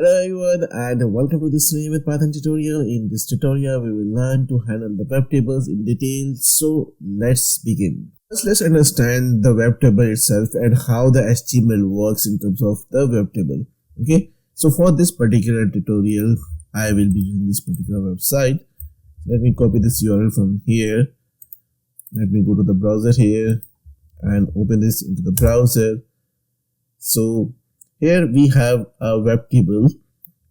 Hello everyone and welcome to this Selenium with Python tutorial. In this tutorial we will learn to handle the web tables in detail. So let's begin. First let's understand the web table itself and how the HTML works in terms of the web table. Okay, so for this particular tutorial I will be using this particular website. Let me copy this URL from here. Let me go to the browser here and open this into the browser. So here we have a web table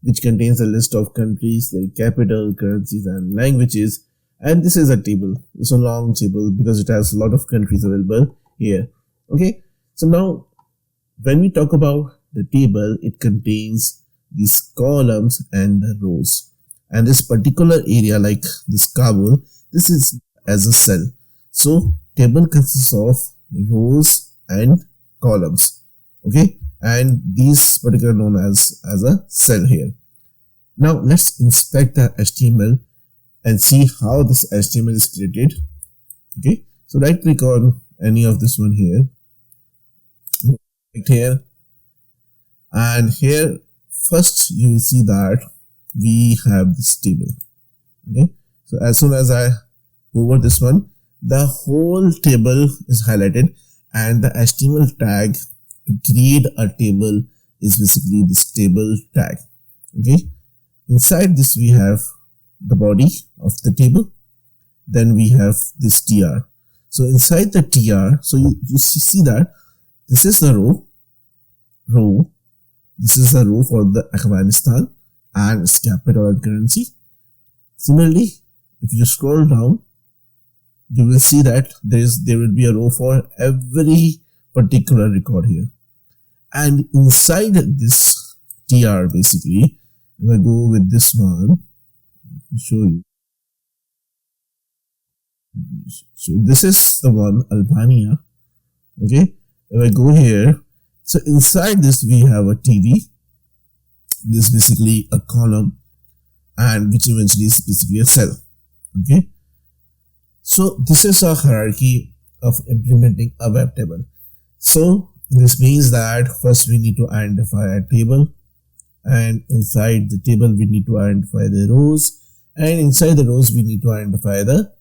which contains a list of countries, their capital, currencies and languages, and this is a table. It's a long table because it has a lot of countries available here. Okay, so now when we talk about the table, it contains these columns and the rows, and this particular area like this Kabul, this is as a cell. So table consists of rows and columns. Okay, and these particular known as a cell here. Now let's inspect the HTML and see how this HTML is created. Okay, so right click on any of this one here, right here, and here first you will see that we have this table. Okay, so as soon as I hover this one, the whole table is highlighted, and the HTML tag to create a table is basically this table tag. Okay, inside this we have the body of the table, then we have this tr. So inside the tr, so you see that this is the row, this is the row for the Afghanistan and its capital and currency. Similarly, if you scroll down, you will see that there will be a row for every particular record here. And inside this tr, basically, if I go with this one, let me show you. So this is the one, Albania. Okay, if I go here, so inside this we have a TV. This is basically a column, and which eventually is basically a cell. Okay, so this is a hierarchy of implementing a web table. So this means that first we need to identify a table, and inside the table we need to identify the rows, and inside the rows we need to identify the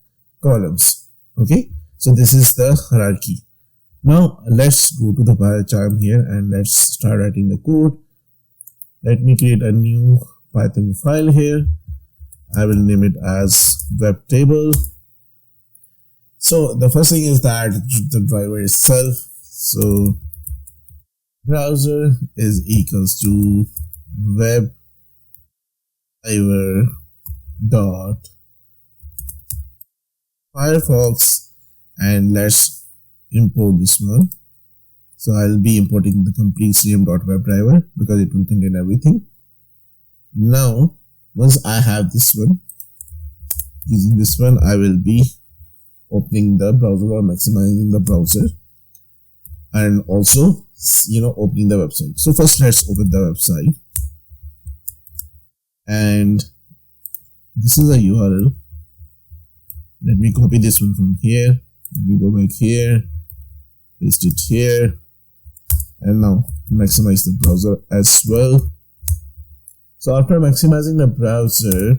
columns. Okay, so this is the hierarchy. Now let's go to the biochar here and let's start writing the code. Let me create a new Python file here. I will name it as web table. So the first thing is that the driver itself. So browser is equals to web driver dot Firefox, and let's import this one. So I'll be importing the complete Selenium.WebDriver because it will contain everything. Now once I have this one, using this one I will be opening the browser or maximizing the browser, and also opening the website. So first let's open the website, and this is a URL. Let me copy this one from here. Let me go back here, paste it here, and now maximize the browser as well. So after maximizing the browser,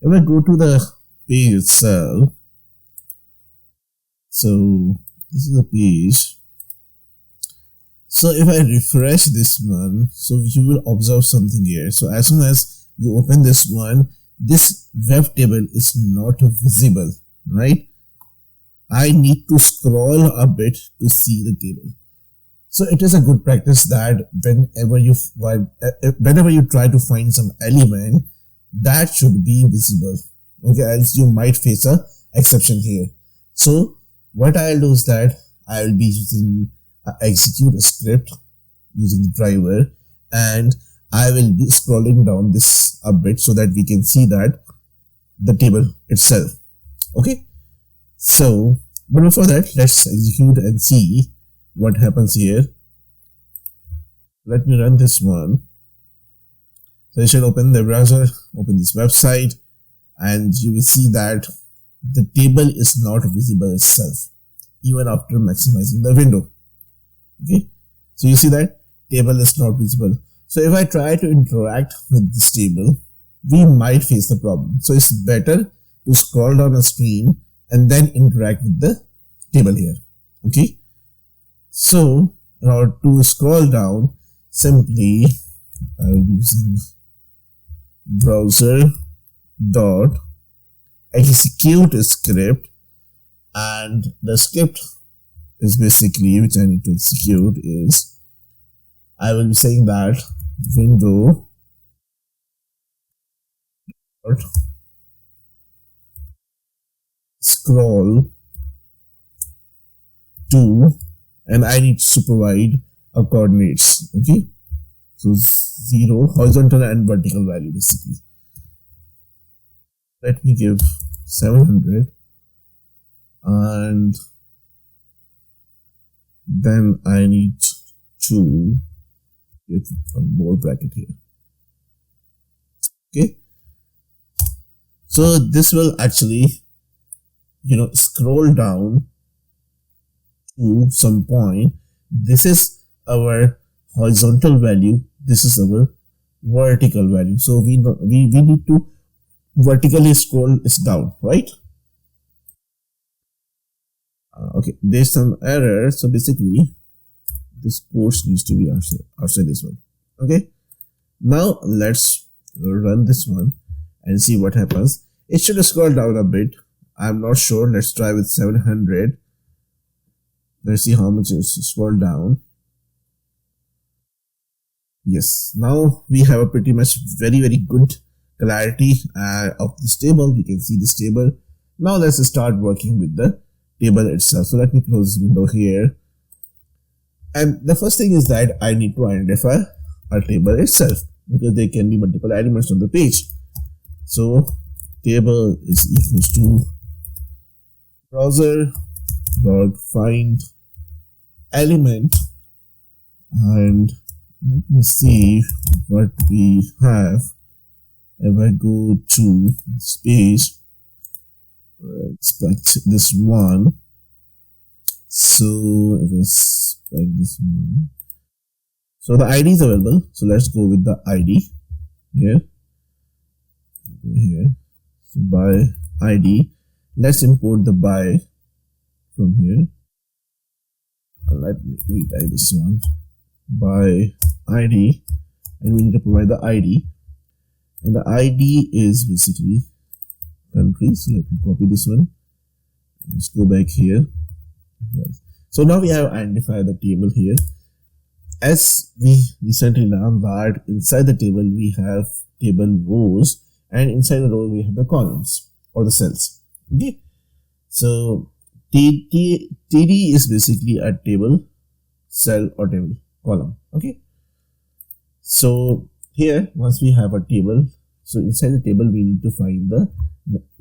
if I go to the page itself, so this is the page. So if I refresh this one, so you will observe something here. So as soon as you open this one, this web table is not visible, right? I need to scroll a bit to see the table. So it is a good practice that whenever you try to find some element, that should be visible. Okay, else you might face a exception here. So what I'll do is that I will be using execute a script using the driver, and I will be scrolling down this a bit so that we can see that the table itself. Okay, so but before that, let's execute and see what happens here. Let me run this one. So you should open the browser, open this website, and you will see that the table is not visible itself even after maximizing the window. Okay, so you see that table is not visible. So if I try to interact with this table, we might face the problem. So it's better to scroll down a screen and then interact with the table here. Okay. So in order to scroll down, simply I will be using browser dot execute a script, and the script is basically which I need to execute is I will be saying that window dot scroll to, and I need to provide a coordinates. Okay, so 0 horizontal and vertical value basically. Let me give 700, and then I need to give one more bracket here. Okay, so this will actually scroll down to some point. This is our horizontal value, this is our vertical value, so we need to vertically scroll is down, right? Okay, there's some error, so basically this course needs to be outside this one. Okay, now let's run this one and see what happens. It should scroll down a bit, I'm not sure. Let's try with 700. Let's see how much it's scrolled down. Yes, now we have a pretty much very good clarity of this table. We can see this table. Now let's start working with the table itself. So let me close this window here. And the first thing is that I need to identify our table itself, because there can be multiple elements on the page. So table is equals to browser dot find element, and let me see what we have. If I go to this page, select this one. So if I select this one, so the ID is available. So let's go with the ID here. Go here. So by ID, let's import the by from here. Let me retype this one by ID, and we need to provide the ID, and the ID is basically country. So let me copy this one. Let's go back here. Right. So now we have identified the table here. As we recently learned that inside the table we have table rows, and inside the row we have the columns or the cells. Okay, so TD is basically a table, cell or table, column. Okay, so here once we have a table, so inside the table we need to find the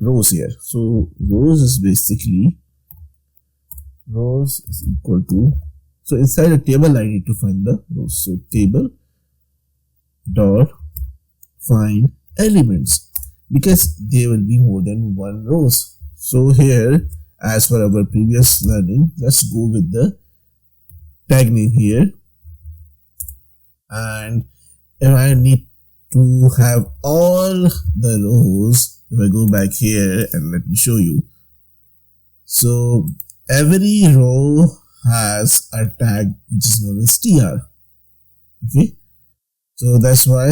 rows here. So rows is basically rows is equal to, so inside the table I need to find the rows. So table dot find elements, because there will be more than one rows. So here, as per our previous learning, let's go with the tag name here, and if I need to have all the rows, if I go back here and let me show you, so every row has a tag which is known as tr. Okay, so that's why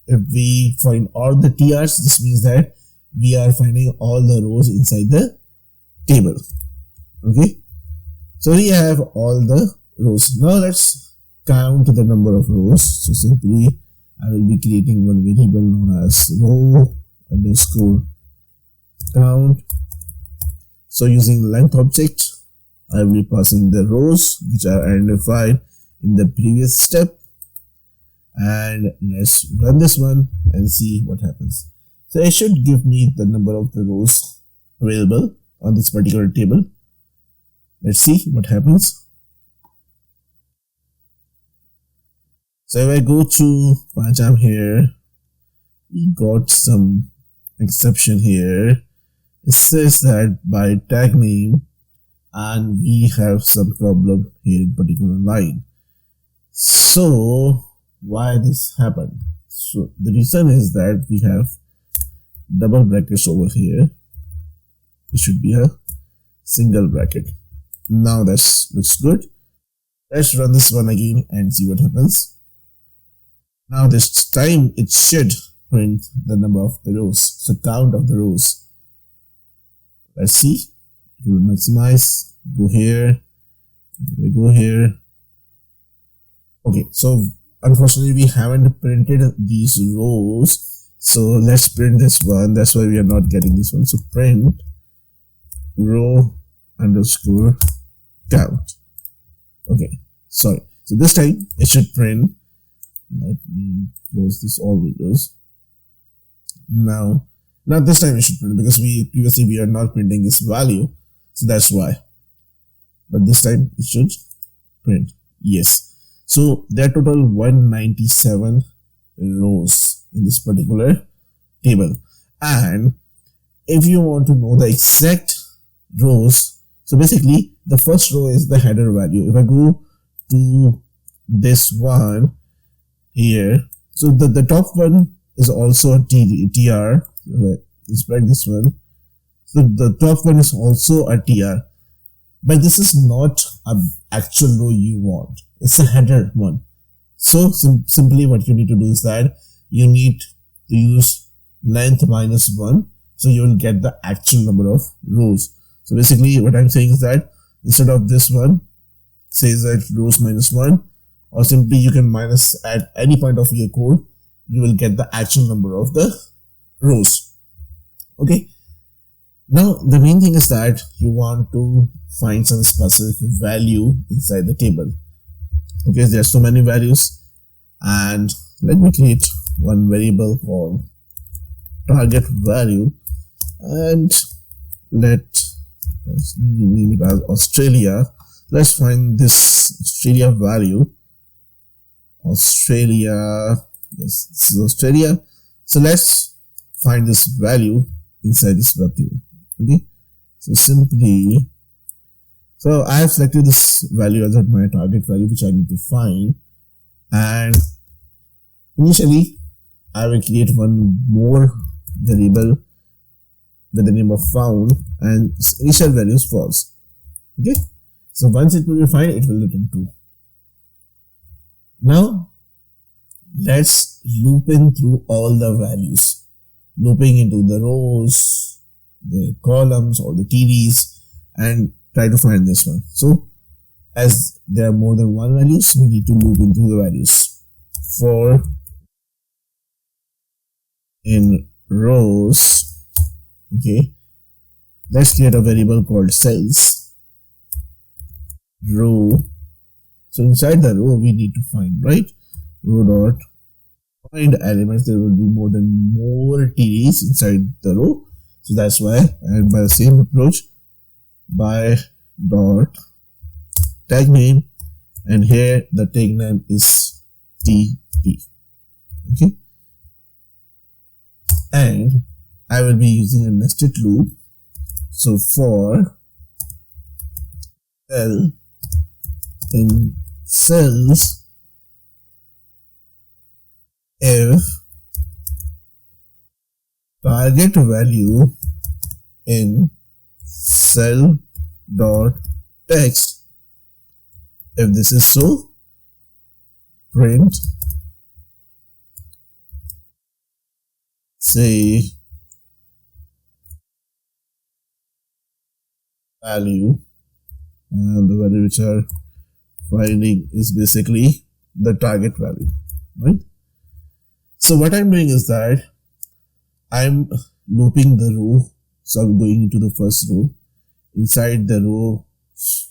if we find all the trs, this means that we are finding all the rows inside the table. Okay, so we have all the rows. Now let's count the number of rows. So simply I will be creating one variable known as row underscore count. So using length object, I will be passing the rows which are identified in the previous step, and let's run this one and see what happens. So it should give me the number of the rows available on this particular table. Let's see what happens. So if I go to Python here, we got some exception here. It says that by tag name, and we have some problem here in particular line. So why this happened. So the reason is that we have double brackets over here. It should be a single bracket. Now that looks good. Let's run this one again and see what happens. Now this time it should print the number of the rows, so count of the rows. Let's see. It will maximize. Go here. We go here. Okay, so unfortunately we haven't printed these rows, so let's print this one. That's why we are not getting this one. So print row underscore count. Okay, sorry. So this time it should print. Let me close this all windows. Now this time it should print, because previously we are not printing this value, so that's why. But this time it should print. Yes. So there are total 197 rows in this particular table. And if you want to know the exact rows, so basically the first row is the header value. If I go to this one here, so the top one is also a tr. Let's break this one. So the top one is also a tr, but this is not an actual row you want. It's a header one. So simply what you need to do is that you need to use length minus 1, so you will get the actual number of rows. So basically what I'm saying is that instead of this one says that rows minus 1, or simply you can minus at any point of your code, you will get the actual number of the rows. Okay. Now the main thing is that you want to find some specific value inside the table. Okay, there are so many values, and let me create one variable called target value, and let's name it as Australia. Let's find this Australia value. Australia, yes, this is Australia. So let's find this value inside this web table. Okay, so simply, so I have selected this value as my target value, which I need to find, and initially I will create one more variable with the name of found, and its initial value is false. Okay, so once it will be found, it will return true. Now let's loop in through all the values, looping into the rows, the columns, or the TDs, and try to find this one. So as there are more than one values, we need to loop into the values. For in rows, okay, let's create a variable called cells row. So inside the row we need to find, right, row dot find elements. There will be more TDs inside the row, so that's why. And by the same approach, by dot tag name, and here the tag name is TP. Okay, and I will be using a nested loop. So for cell in cells, if target value in cell dot text, if this is so, print say value, and the value which are finding is basically the target value, right? So what I'm doing is that I'm looping the row. So I'm going into the first row. Inside the row,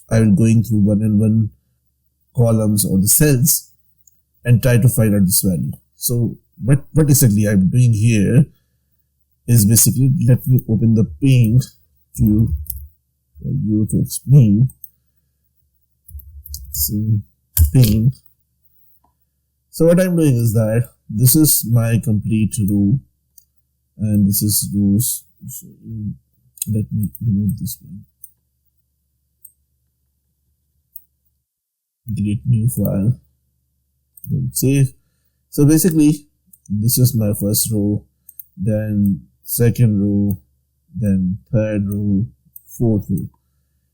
I'm going through one and one columns or the cells and try to find out this value. So what exactly I'm doing here is basically, let me open the paint for you to explain. So paint. So what I'm doing is that this is my complete row, and this is rows. So let me remove this one. Create new file. Don't save. So basically, this is my first row, then second row, then third row, fourth row.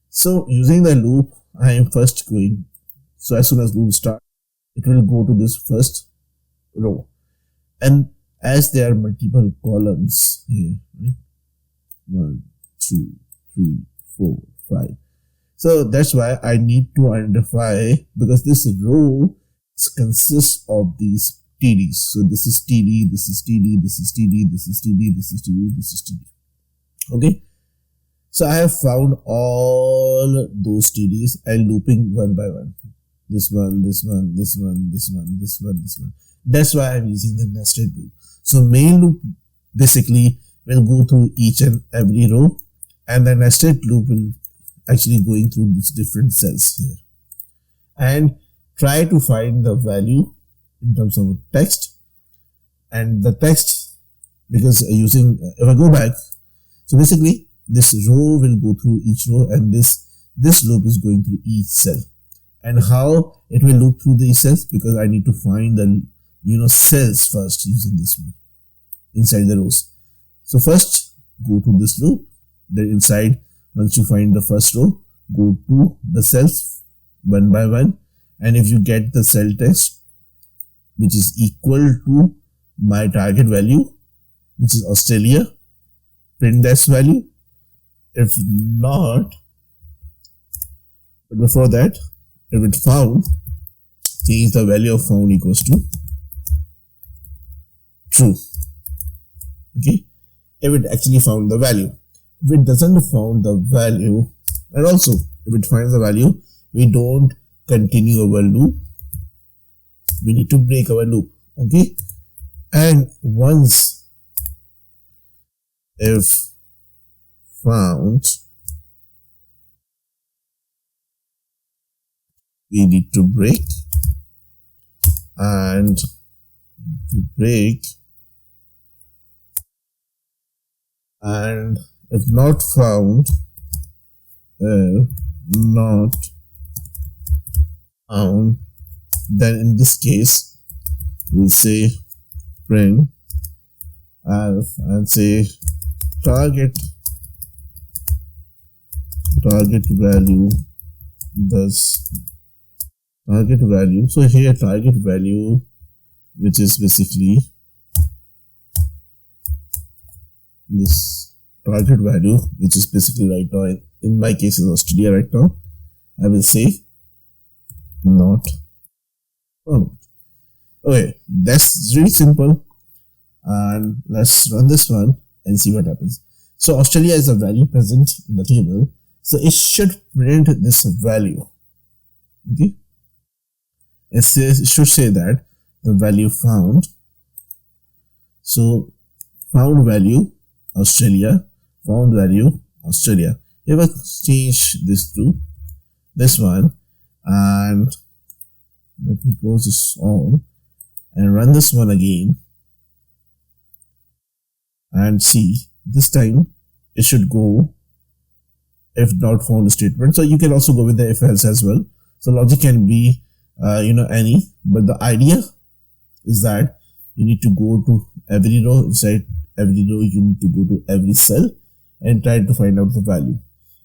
So using the loop, I am first going. So as soon as loop starts, it will go to this first row. And as there are multiple columns here, right? 1, 2, 3, 4, 5. So that's why I need to identify, because this row consists of these TDs. So this is TD, this is TD, this is TD, this is TD, this is TD, this is TD. Okay. So I have found all those TDs and looping one by one. This one, this one, this one, this one, this one, this one. That's why I'm using the nested loop. So main loop basically will go through each and every row, and the nested loop will actually going through these different cells here and try to find the value in terms of text. And the text, because using, if I go back, so basically this row will go through each row, and this loop is going through each cell. And how it will loop through these cells, because I need to find the cells first using this one inside the rows. So first go to this loop, then inside, once you find the first row, go to the cells one by one, and if you get the cell text which is equal to my target value, which is Australia, print this value. If not, but before that, if it found, change the value of found equals to true. Okay, if it actually found the value. If it doesn't found the value, and also if it finds the value, we don't continue our loop. We need to break our loop. Okay, and once if found, we need to break, and to break, and if not found, not found, then in this case we'll say print and say target value, thus target value. So here target value, which is basically this target value, which is basically right now, in my case in Australia right now, I will say not found. Okay, that's really simple, and let's run this one and see what happens. So Australia is a value present in the table, so it should print this value. Okay, it should say that the value found. So found value Australia, found value Australia. If I change this to this one, and let me close this all and run this one again, and see, this time it should go if not found statement. So you can also go with the if else as well. So logic can be any, but the idea is that you need to go to every row. Inside every row you need to go to every cell and try to find out the value.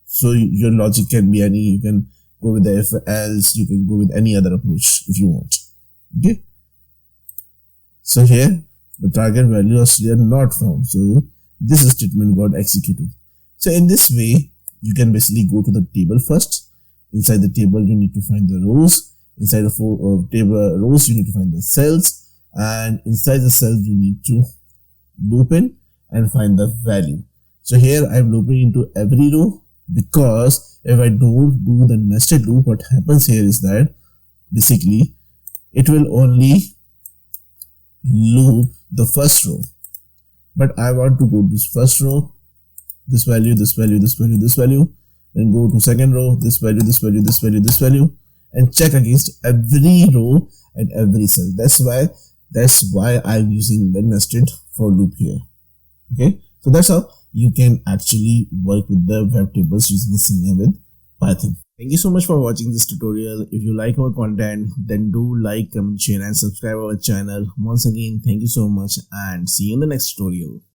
So your logic can be any. You can go with the if else, you can go with any other approach if you want. Okay, so here the target value is still not found, so this statement got executed. So in this way you can basically go to the table first. Inside the table you need to find the rows. Inside the table rows you need to find the cells, and inside the cells you need to loop in and find the value. So here I'm looping into every row, because if I don't do the nested loop, what happens here is that basically it will only loop the first row, but I want to go to this first row, this value, this value, this value, this value, then go to second row, this value, this value, this value, this value, and check against every row and every cell. That's why I'm using the nested for loop here. Okay, so that's how you can actually work with the web tables using Selenium with Python. Thank you so much for watching this tutorial. If you like our content, then do like, comment, share and subscribe our channel. Once again, thank you so much and see you in the next tutorial.